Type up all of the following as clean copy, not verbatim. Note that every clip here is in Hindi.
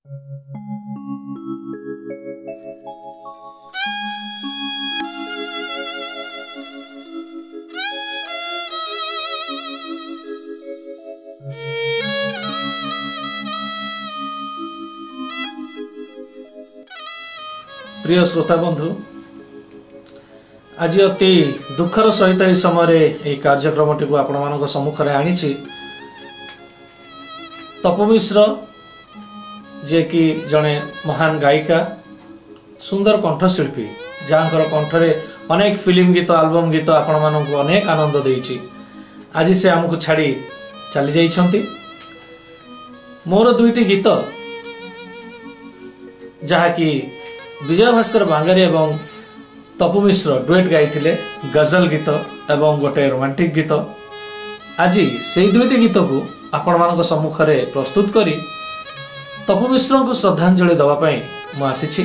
प्रिय श्रोता बंधु, आज अति दुखर सहित यह समय कार्यक्रम टी आपण मान सम्मुख में आनी तपु मिश्र जे कि जड़े महान गायिका सुंदर कंठशिल्पी जहाँकर कंठरे अनेक फिल्म गीत आल्बम गीत आपण मानक अनेक आनंद देइछि। आज से आमको छाड़ी चली जाइछंती। मोर दुईटी गीत जहाँ कि विजय भास्कर बांगारी एवं तपु मिश्र डुएट गाई गजल गीत एवं गोटे रोमांटिक गीत। आज से दुईटी गीत को आपण मान सम्मुख में प्रस्तुत करी तपु मिश्र को श्रद्धांजलि देवाई मुझे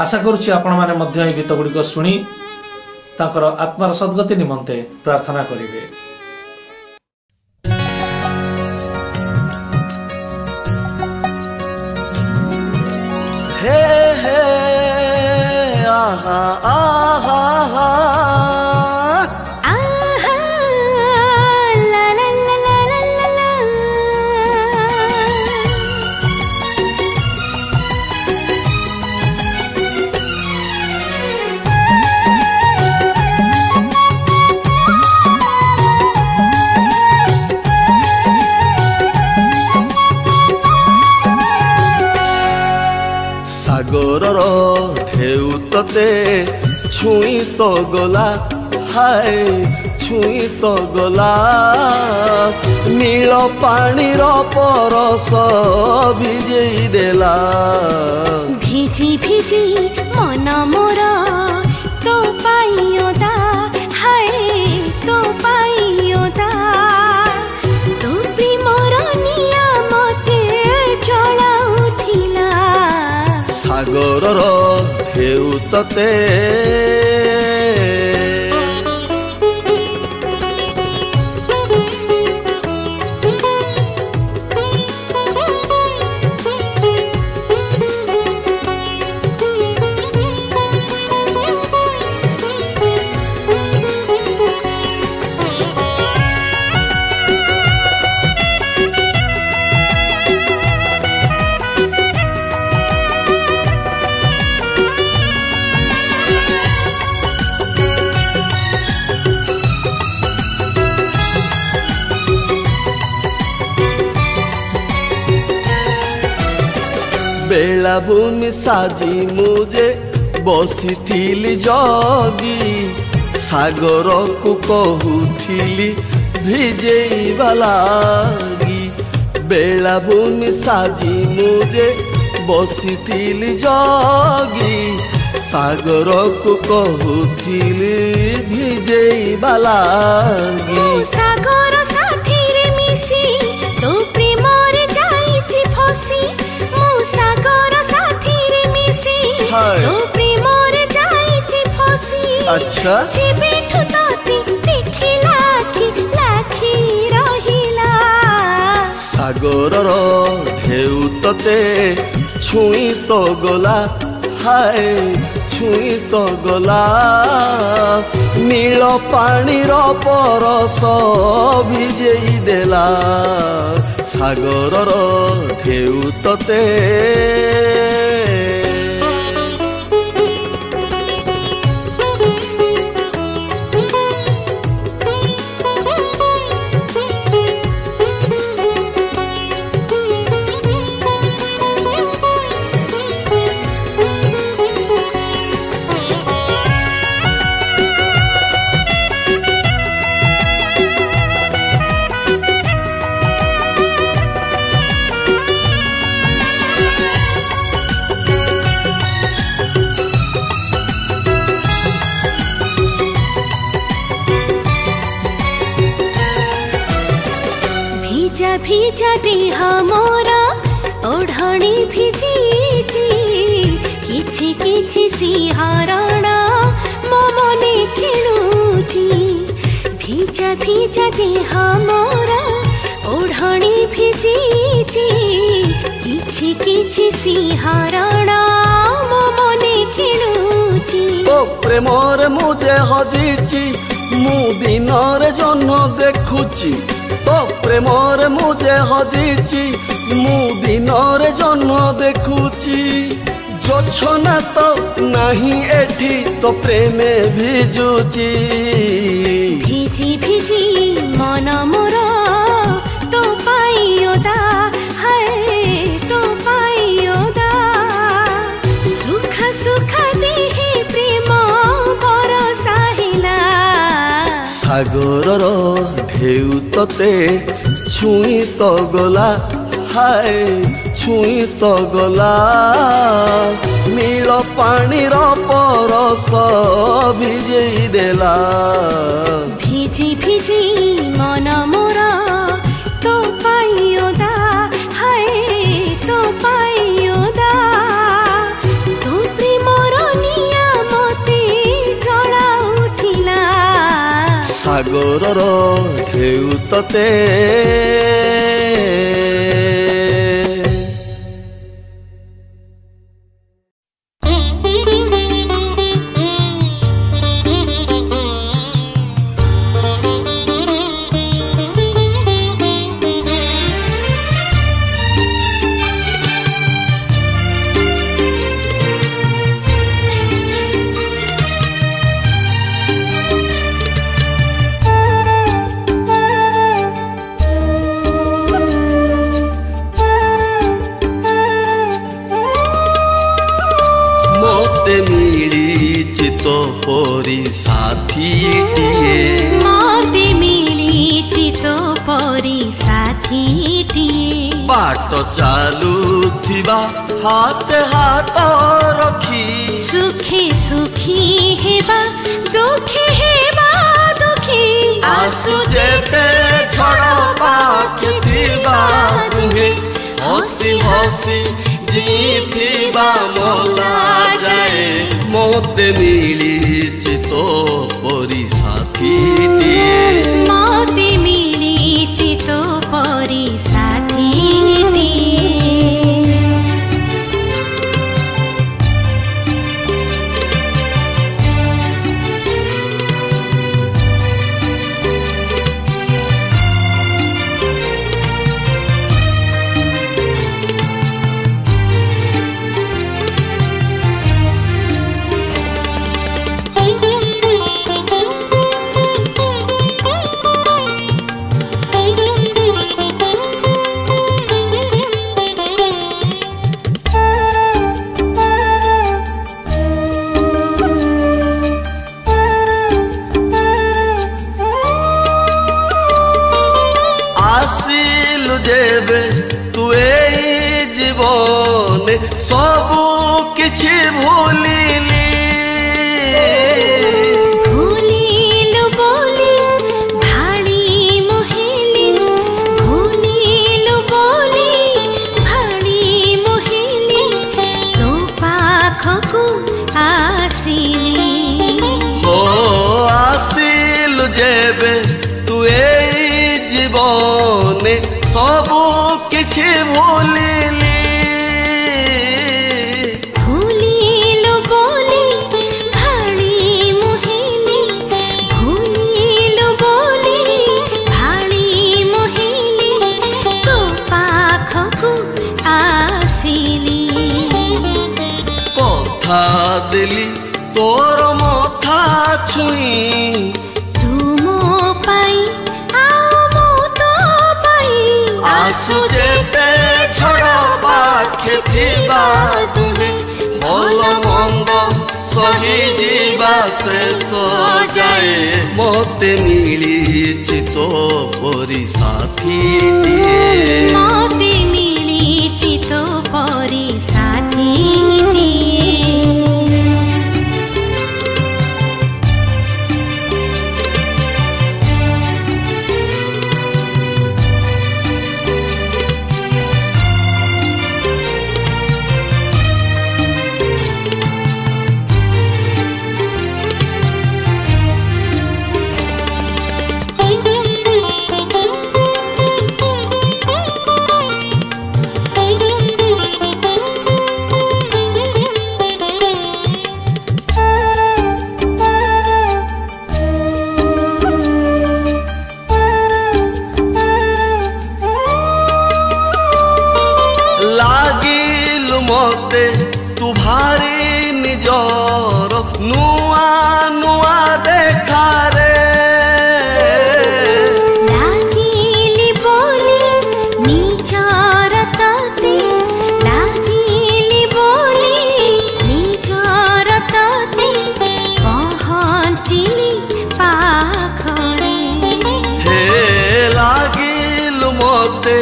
आशा करुच्ची आपण मैंने गीत गुड़िक शुणी तांकर आत्मार सद्गति निमंते प्रार्थना करेंगे। सागरर ढेउ तते छुई तो गला हाय छुई तो गला नील पानीर परस भिजेई देला भिजी भिजी मन मोर तो पाइयोदा हाय तो पाइयोदा तो प्रेमर नियामते जलाउथिला सागरर ढेउ तते बेलाभूमि साजी मुझे बसी थी जगी सागर को कहूली भिजेइबा लागी बेलाभूमि साजी मुझे बसी थी जगी सागर को कहूली भिजेइबा लागी सागर साथी रे मिसी तो प्रेम रे जाईची फसी सागर साथी रे मिसी तो प्रेम रे जाईची फसी अच्छा जेबेठु तोते देखिला कि लाखी रहिला सागरर ढेउ तते छुई तो गला हाय छुई तो गला नील पानीर परस भिजेई देला सागरर ढेउ तते भिजा देह मोरा ओढ़णी भिजीची किछि किछि सिंहारण मो मने खेलुची भिजा भिजा देह मोरा ओढ़णी भिजीची किछि କିଛି ସିଂହରଣ ମୋ ମନେ ଖେଳୁଛି ତୋ ପ୍ରେମରେ ମୁଁ ଯେ ହଜିଛି ମୁଁ ଦିନରେ ଜହ୍ନ ଦେଖୁଛି ତୋ ପ୍ରେମରେ ମୁଁ ଯେ ହଜିଛି ମୁଁ ଦିନରେ ଜହ୍ନ ଦେଖୁଛି ଯୋଛନା ତ ନାହିଁ ଏଠି ତୋ ପ୍ରେମେ ଭିଜୁଛି ଭିଜି ଭିଜି ମନ ମୋର ତୋ ପାଇଁ ଓଦା ହାୟ ତୋ ପାଇଁ ଓଦା ସୁଖା ସୁଖା ଦେହେ ପ୍ରେମ ବରଷା ହେଲା ସାଗରର ଢେଉ ତତେ ଛୁଇଁ ତ ଗଲା ହାୟ ଛୁଇଁ ତ ଗଲା ନୀଳ ପାଣିର ପରଶ ଭିଜେଇ ଦେଲା ଭିଜି ଭିଜି ମନ ମୋର ତୋ ପାଇଁ ଓଦା ହାୟ ତୋ ପାଇଁ ଓଦା ତୋ ପ୍ରେମର ନିଆଁ ମତେ ଜଳାଉଥିଲା ସାଗରର ଢେଉ ତତେ तो परी साथीटिए मते मिलिछि तो परी साथीटिए बाट चालुथिबा हाथ हाथ रखी सुखी सुखी हेबा दुखी आसु जेते छड़ पाखि थिबा तुहे हसी हसी जीथिबा मोला जाए मोते मिलिछि तो परी साथीटिए मते मिलिछि तो परी साथीटिए सबू किछि भूलिली भूलिलु बोली भाड़ी मोहिली भूलिलु बोली भाड़ी मोहिली तो पाखकु आसिली हो आसिलु जेबे तू एई जीवने सबू किछि भूलिली दिली तोर मथा छुई तू मो पाई आओ मो तो पाई आसु जेते छड़ पाखे थिबा तुहे भल मंद सही जीवा शेष जाए मोते मिलिछि तो परी साथीटिए मते मिलिछि तो परी साथीटिए मते तू भारी निजर नुआ नुआ देखारे लागिली बोली निजर तते लागिली बोली निजर तते पहुँचिली पाखरे हे लागिल मते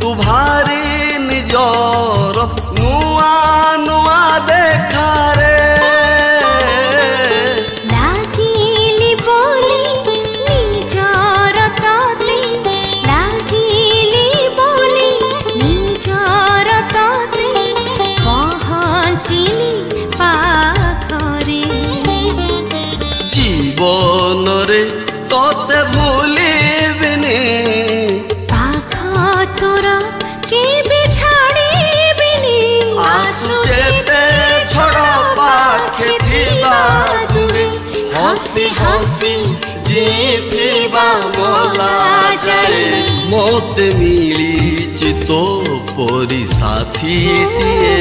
तू भारी निजर नुआ नुआ देखारे लागिली बोली निजर तते लागिली बोली निजर तते पहुँचिली पाखरे जीवन रे तोते भूलिबिनी पाख तोर केबे छाड़िबिनी आंसू जेते छोड़ पाखे थिबा दूरे हसी हसी जीथिबा मोला जाए मोते मिली चितो पोरी साथी टिए